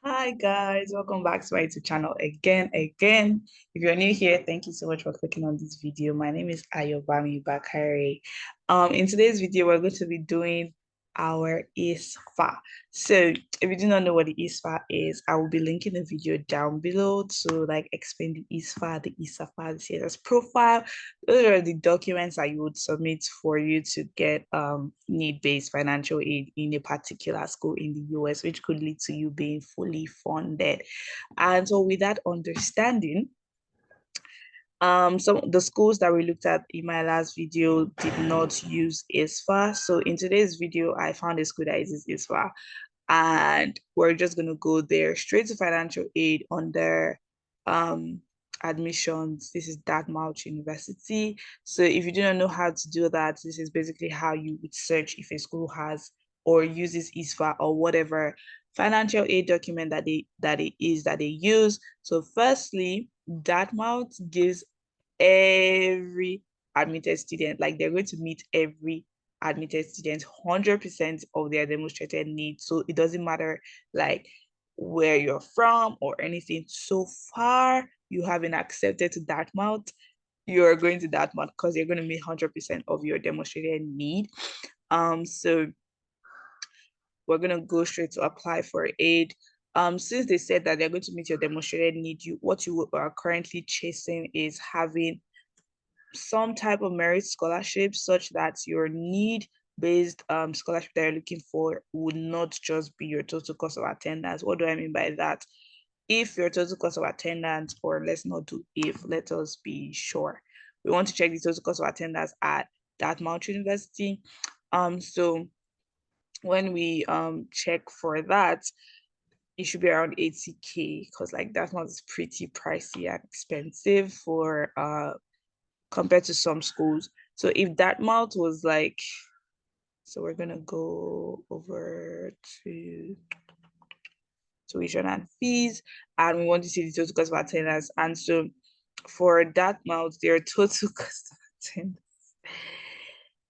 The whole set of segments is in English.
Hi guys, welcome back to my YouTube channel again. If you're new here, thank you so much for clicking on this video. My name is Ayobami Bakare. In today's video, we're going to be doing our ISFAA. So if you do not know what the ISFAA is, I will be linking the video down below to explain the ISFAA, the ISFAA, the CSS profile. Those are the documents that you would submit for you to get need-based financial aid in a particular school in the US, which could lead to you being fully funded. And so with that understanding, some of the schools that we looked at in my last video did not use ISFAA. So in today's video, I found a school that uses ISFAA, and we're just going to go there straight to financial aid under admissions. This is Dartmouth University. So if you do not know how to do that, this is basically how you would search if a school has or uses ISFAA or whatever financial aid document that they use. So firstly, Dartmouth gives every admitted student, like they're going to meet every admitted student 100% of their demonstrated needs. So it doesn't matter like where you're from or anything. So far you have been accepted to Dartmouth, you're going to Dartmouth because you're going to meet 100% of your demonstrated need. So we're going to go straight to apply for aid. Since they said that they're going to meet your demonstrated need, what you are currently chasing is having some type of merit scholarship such that your need-based scholarship that you're looking for would not just be your total cost of attendance. What do I mean by that? If your total cost of attendance, or let's not do if, let us be sure. We want to check the total cost of attendance at Dartmouth University. So when we check for that, it should be around 80K because Dartmouth is pretty pricey and expensive for compared to some schools. So if Dartmouth was so we're gonna go over to tuition and fees, and we want to see the total cost of attendance. And so for Dartmouth, their total cost of attendance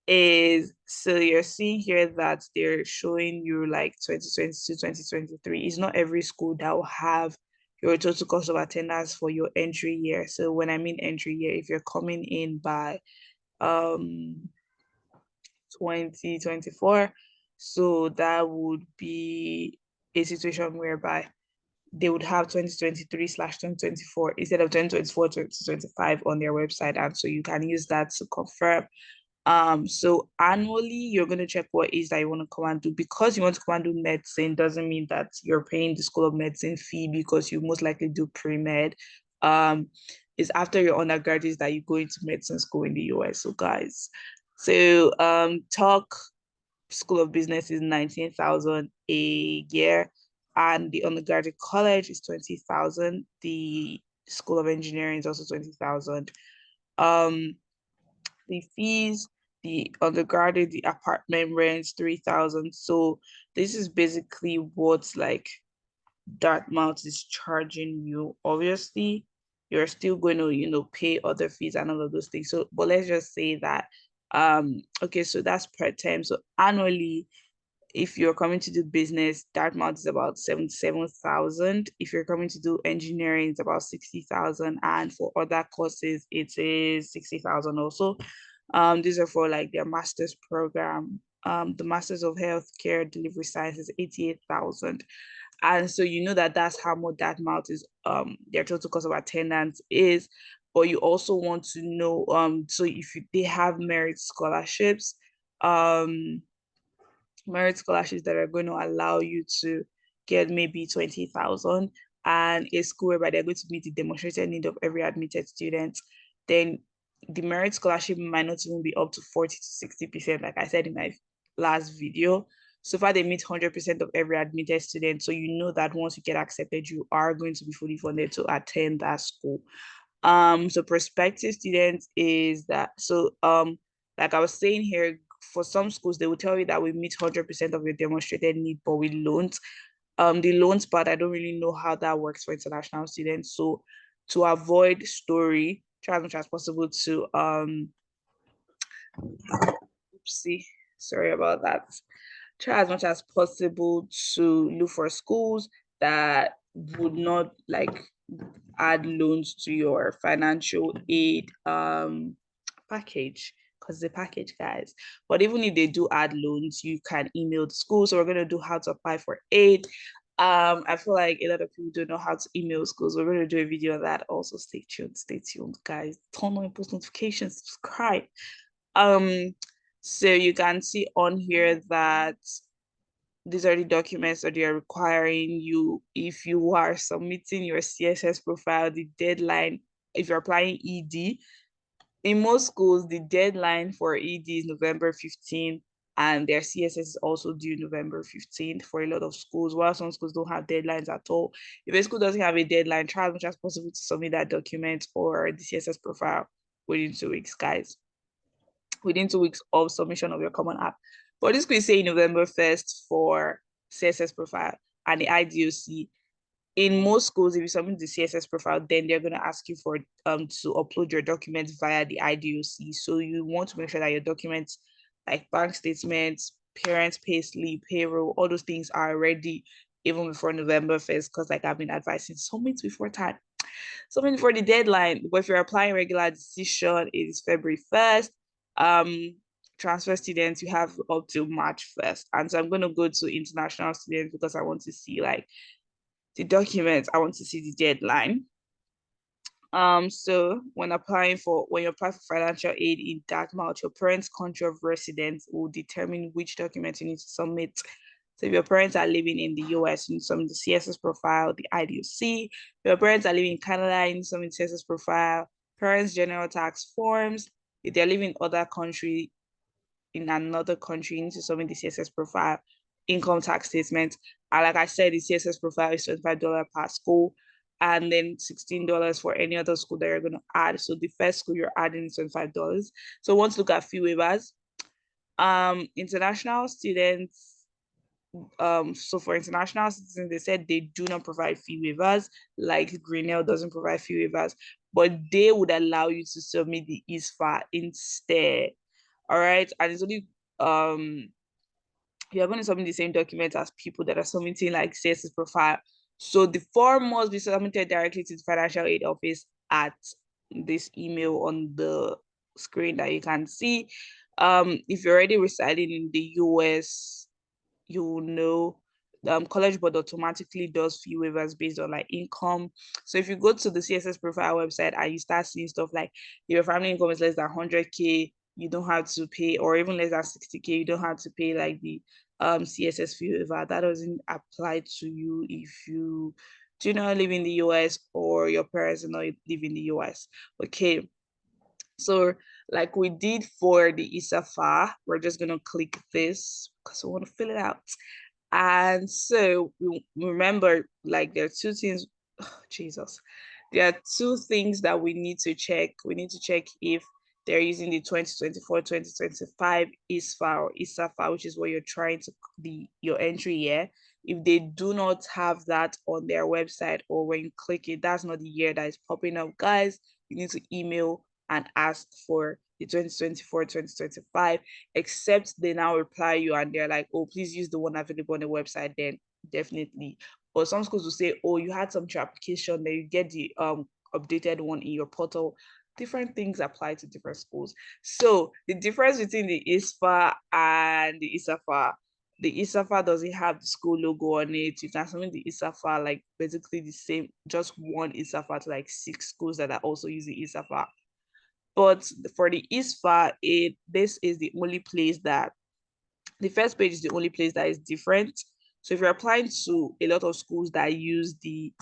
is, so you're seeing here that they're showing you 2022, 2023. It's not every school that will have your total cost of attendance for your entry year. So when I mean entry year, if you're coming in by 2024, so that would be a situation whereby they would have 2023/2024 instead of 2024 2025 on their website, and so you can use that to confirm. So annually you're going to check what is that you want to come and do. Because you want to come and do medicine doesn't mean that you're paying the School of Medicine fee, because you most likely do pre-med. Is after your undergraduate that you go into medicine school in the US. So guys, so Talk School of Business is 19,000 a year, and the undergraduate college is 20,000. The School of Engineering is also 20,000. The fees, the undergraduate, the apartment rents 3,000. So this is basically what Dartmouth is charging you. Obviously, you're still going to pay other fees and all of those things. So, but let's just say that okay, so that's per term. So annually, if you're coming to do business, Dartmouth is about 77,000. If you're coming to do engineering, it's about 60,000, and for other courses, it is 60,000 also. These are for their master's program. The Masters of Healthcare Delivery Sciences, 88,000. And so you know that that's how much Dartmouth is their total cost of attendance is. But you also want to know so if they have merit scholarships that are going to allow you to get maybe 20,000, and a school whereby they're going to meet the demonstrated need of every admitted student, then the merit scholarship might not even be up to 40 to 60%, like I said in my last video. So far, they meet 100% of every admitted student. So you know that once you get accepted, you are going to be fully funded to attend that school. So prospective students is that, so like I was saying here, for some schools, they will tell you that we meet 100% of your demonstrated need, but we loans. The loans part, I don't really know how that works for international students. So to avoid story, try as much as possible to oopsie, sorry about that. Try as much as possible to look for schools that would not like add loans to your financial aid package, because the package, guys. But even if they do add loans, you can email the school. So we're going to do how to apply for aid. I feel like a lot of people don't know how to email schools. We're going to do a video on that. Also, stay tuned, guys. Turn on post notifications, subscribe. So you can see on here that these are the documents that they are requiring you. If you are submitting your CSS profile, the deadline, if you're applying ED, in most schools, the deadline for ED is November 15th, and their CSS is also due November 15th for a lot of schools, while some schools don't have deadlines at all. If a school doesn't have a deadline, try as much as possible to submit that document or the CSS profile within 2 weeks, guys. Within 2 weeks of submission of your common app. But this could say November 1st for CSS profile and the IDOC. In most schools, if you submit the CSS profile, then they're going to ask you for to upload your documents via the IDOC. So you want to make sure that your documents, like bank statements, parents' payslip, payroll, all those things are ready even before November 1st, because like I've been advising, submit before time. Submit before the deadline. But if you're applying regular decision, it is February 1st. Transfer students, you have up till March 1st. And so I'm going to go to international students because I want to see like the documents, I want to see the deadline. So when you apply for financial aid in Denmark, your parents' country of residence will determine which documents you need to submit. So if your parents are living in the US, you need to submit the CSS profile, the IDOC. If your parents are living in Canada, you need to submit the CSS profile, parents' general tax forms. If they're living in another country, you need to submit the CSS profile, income tax statement. And like I said, the CSS profile is $25 per school, and then $16 for any other school that you're going to add. So the first school you're adding is $25. So once look at fee waivers. International students, so for international citizens, they said they do not provide fee waivers, like Grinnell doesn't provide fee waivers, but they would allow you to submit the ISFAA instead. All right, and it's only you're going to submit the same document as people that are submitting like CSS profile. So the form must be submitted directly to the financial aid office at this email on the screen that you can see. If you're already residing in the US, you will know College Board automatically does fee waivers based on like income. So if you go to the CSS profile website and you start seeing stuff like if your family income is less than 100K, you don't have to pay, or even less than 60K, you don't have to pay like the CSS fee waiver. That doesn't apply to you if you do not live in the US or your parents do not live in the US. Okay. So like we did for the ISFAA, we're just going to click this because we want to fill it out. And so we remember, like, there are two things, oh, Jesus, there are two things that we need to check. We need to check if they're using the 2024-2025 ISFAA or ISFAA, which is what you're trying to your entry year. If they do not have that on their website, or when you click it, that's not the year that is popping up, guys. You need to email and ask for the 2024-2025, except they now reply you and they're like, oh, please use the one available on the website, then definitely. But some schools will say, oh, you had some application, then you get the updated one in your portal. Different things apply to different schools. So the difference between the ISFAA and the ISFAA, the ISFAA doesn't have the school logo on it. You can submit the ISFAA like basically the same, just one ISFAA to like 6 schools that are also using ISFAA. But for the ISFAA, this is the only place that, the first page is the only place that is different. So if you're applying to a lot of schools that use the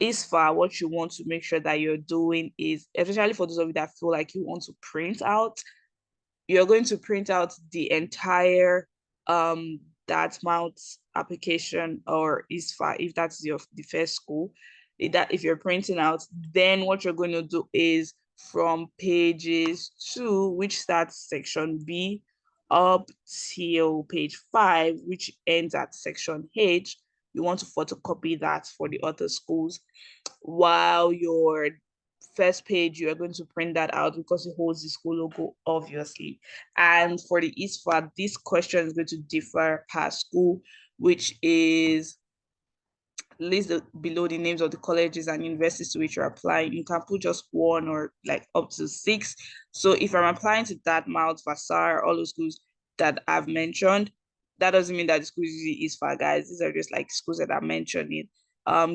ISFAA, what you want to make sure that you're doing is, especially for those of you that feel like you want to print out, you're going to print out the entire Dartmouth application or ISFAA, if that's the first school. That if you're printing out, then what you're going to do is from pages 2, which starts section B, up till page 5, which ends at section H, you want to photocopy that for the other schools, while your first page, you are going to print that out because it holds the school logo, obviously. And for the ISFAA, this question is going to differ per school, which is list below the names of the colleges and universities to which you're applying. You can put just one or like up to six. So if I'm applying to Dartmouth, Vassar, all those schools that I've mentioned, that doesn't mean that the schools usually ISFA, guys. These are just like schools that I'm mentioning.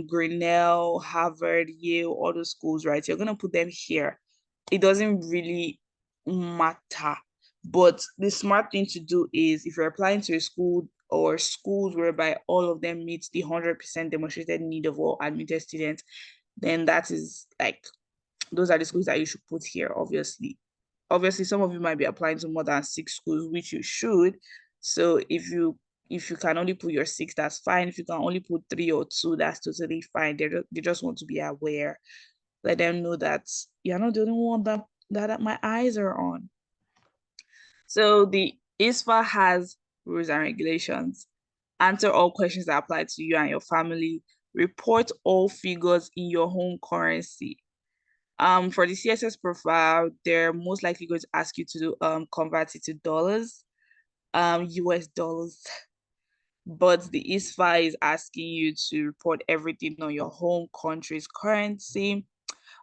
Grinnell, Harvard, Yale, all those schools, right? You're gonna put them here. It doesn't really matter. But the smart thing to do is if you're applying to a school or schools whereby all of them meet the 100% demonstrated need of all admitted students, then that is like, those are the schools that you should put here, obviously. Obviously, some of you might be applying to more than six schools, which you should. So if you can only put your six, that's fine. If you can only put three or two, that's totally fine. They just want to be aware. Let them know that you're not the only one that my eyes are on. So the ISFA has rules and regulations. Answer all questions that apply to you and your family. Report all figures in your home currency. For the CSS profile, they're most likely going to ask you to convert it to dollars, US dollars. But the ISFA is asking you to report everything on your home country's currency.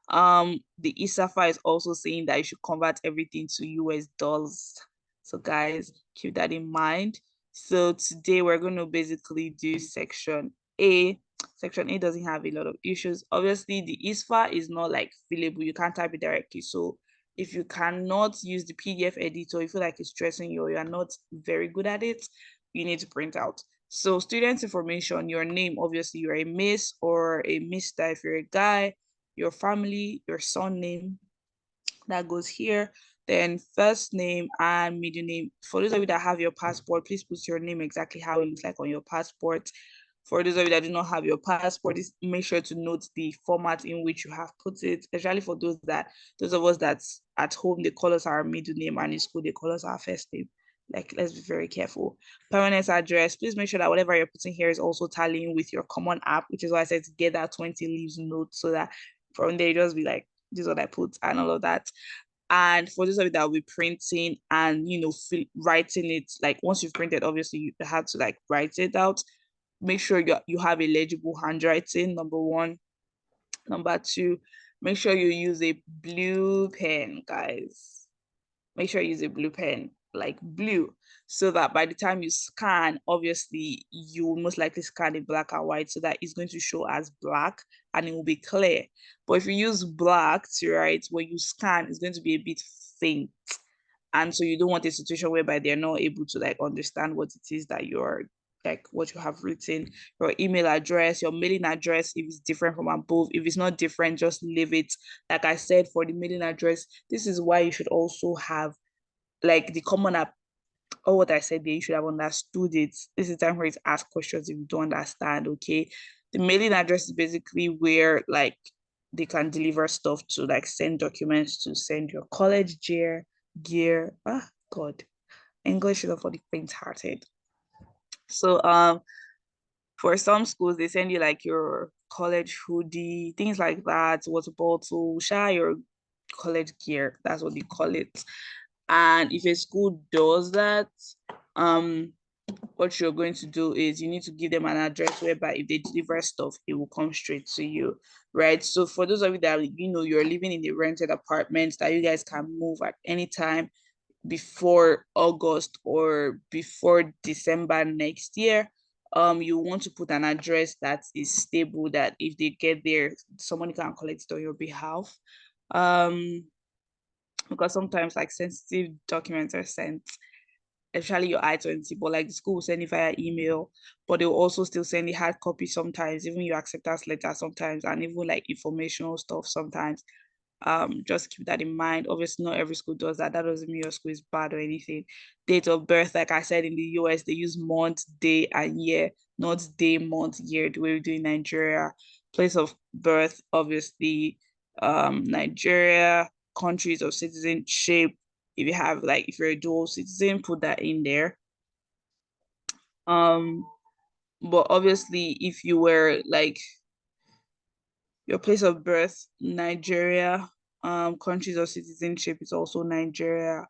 The ISFAA is also saying that you should convert everything to US dollars. So guys, keep that in mind. So today we're going to basically do section A. Section A doesn't have a lot of issues. Obviously, the ISFA is not like fillable. You can't type it directly. So if you cannot use the PDF editor, you feel like it's stressing you or you're not very good at it, you need to print out. So student information, your name, obviously you're a miss or a mister if you're a guy, your family, your son name, that goes here. Then first name and middle name. For those of you that have your passport, please put your name exactly how it looks like on your passport. For those of you that do not have your passport, make sure to note the format in which you have put it, especially for those of us that's at home, they call us our middle name, and in school, they call us our first name. Like, let's be very careful. Permanent address, please make sure that whatever you're putting here is also tallying with your common app, which is why I said to get that 20 leaves note so that from there, you just be like, this is what I put and all of that. And for those of you that will be printing and writing it, like once you've printed, obviously you have to like write it out. Make sure you have a legible handwriting, number one. Number two, make sure you use a blue pen, guys. Make sure you use a blue pen, like blue, so that by the time you scan, obviously you will most likely scan in black and white, so that it's going to show as black and it will be clear. But if you use black to write, when you scan, it's going to be a bit faint. And so you don't want a situation whereby they're not able to like understand what it is that you're like what you have written, your email address, your mailing address, if it's different from above. If it's not different, just leave it. Like I said, for the mailing address, this is why you should also have like the common app, or what I said there, you should have understood it. This is the time where it's ask questions if you don't understand, okay? The mailing address is basically where like they can deliver stuff to, like send documents to, send your college gear. God, English is for the faint-hearted. So for some schools, they send you like your college hoodie, things like that, water bottle, share your college gear. That's what they call it. And if a school does that, what you're going to do is you need to give them an address whereby if they deliver stuff, it will come straight to you, right? So for those of you that you're living in a rented apartment, that you guys can move at any time before August or before December next year, you want to put an address that is stable, that if they get there, someone can collect it on your behalf. Because sometimes like sensitive documents are sent, especially your I-20, but like the school will send it via email, but they'll also still send the hard copy sometimes, even your acceptance letter sometimes, and even like informational stuff sometimes. Just keep that in mind. Obviously, not every school does that. That doesn't mean your school is bad or anything. Date of birth, like I said, in the US, they use month, day, and year, not day, month, year, the way we do in Nigeria. Place of birth, obviously, Nigeria, countries of citizenship. If you're a dual citizen, put that in there. But obviously, if you were like your place of birth, Nigeria, countries of citizenship is also Nigeria.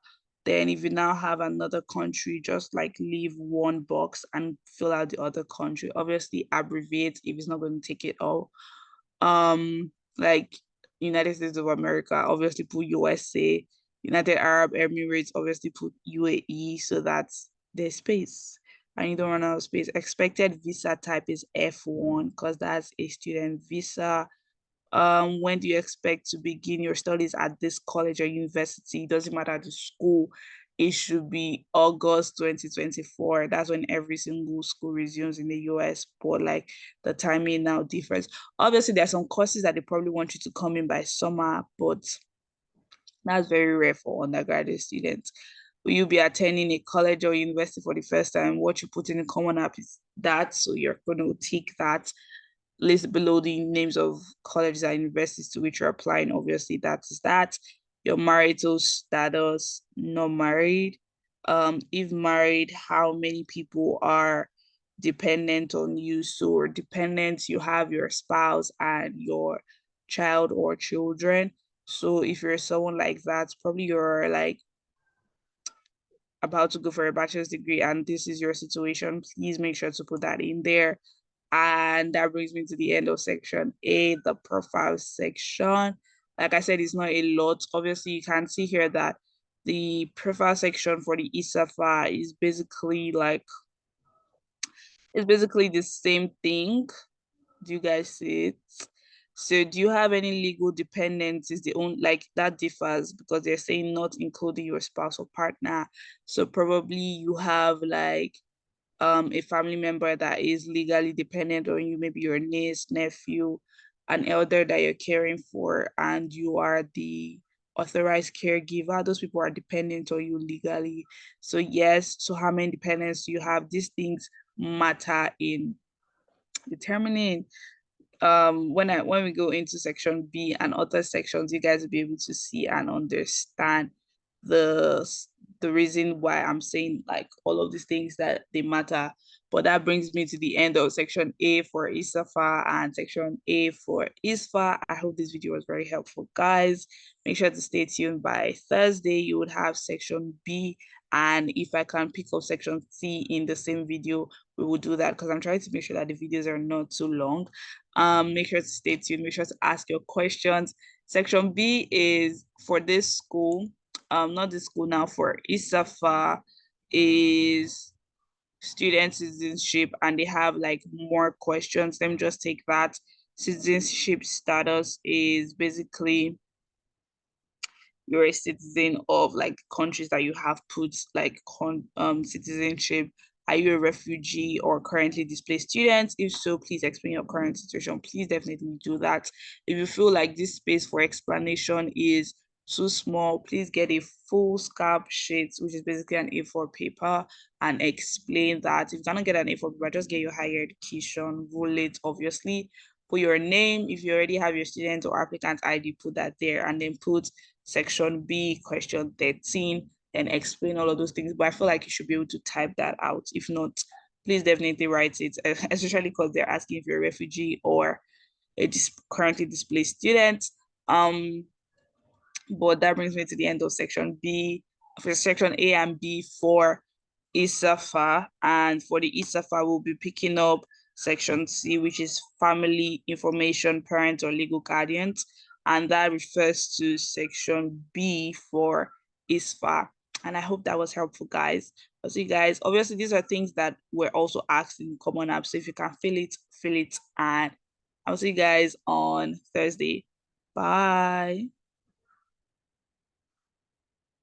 Then if you now have another country, just like leave one box and fill out the other country. Obviously abbreviate if it's not going to take it all. Like United States of America, obviously put USA. United Arab Emirates, obviously put UAE, so that's their space. And you don't run out of space. Expected visa type is F1 because that's a student visa. When do you expect to begin your studies at this college or university? It doesn't matter the school. It should be August 2024. That's when every single school resumes in the US, but like the timing now differs. Obviously, there are some courses that they probably want you to come in by summer, but that's very rare for undergraduate students. Will you be attending a college or university for the first time? What you put in the common app is that, so you're going to tick that. List below the names of colleges and universities to which you're applying. Obviously, that is that. Your marital status, not married. If married, how many people are dependent on you? So dependent, you have your spouse and your child or children. So if you're someone like that, probably you're like about to go for a bachelor's degree and this is your situation, please make sure to put that in there. And that brings me to the end of section A, the profile section. Like I said, it's not a lot. Obviously, you can see here that the profile section for the ISFA is basically like, it's basically the same thing. Do you guys see it? So do you have any legal dependents? Is the only like that differs because they're saying not including your spouse or partner. So probably you have like a family member that is legally dependent on you, maybe your niece, nephew, an elder that you're caring for, and you are the authorized caregiver. Those people are dependent on you legally. So yes, so how many dependents do you have? These things matter in determining when we go into section B and other sections, you guys will be able to see and understand the the reason why I'm saying like all of these things that they matter. But that brings me to the end of section A for ISFA and section A for ISFA. I hope this video was very helpful, guys. Make sure to stay tuned. By Thursday, you would have section B. And if I can pick up section C in the same video, we will do that because I'm trying to make sure that the videos are not too long. Make sure to stay tuned. Make sure to ask your questions. Section B is for this school. Not this school now, for ISFA is student citizenship, and they have like more questions. Let me just take that. Citizenship status is basically you're a citizen of like countries that you have put like citizenship. Are you a refugee or currently displaced student? If so, please explain your current situation. Please definitely do that. If you feel like this space for explanation is too small, please get a full scalp sheet, which is basically an A4 paper, and explain that. If you cannot get an A4 paper, just get your higher education, rule it, obviously. Put your name. If you already have your student or applicant ID, put that there, and then put section B, question 13, and explain all of those things. But I feel like you should be able to type that out. If not, please definitely write it, especially because they're asking if you're a refugee or a currently displaced student. But that brings me to the end of section B, for section A and B for ISFA. And for the ISFA, we'll be picking up section C, which is family information, parents or legal guardians. And that refers to section B for ISFA. And I hope that was helpful, guys. I'll see you guys. Obviously, these are things that were also asked in Common App. So if you can fill it, fill it. And I'll see you guys on Thursday. Bye.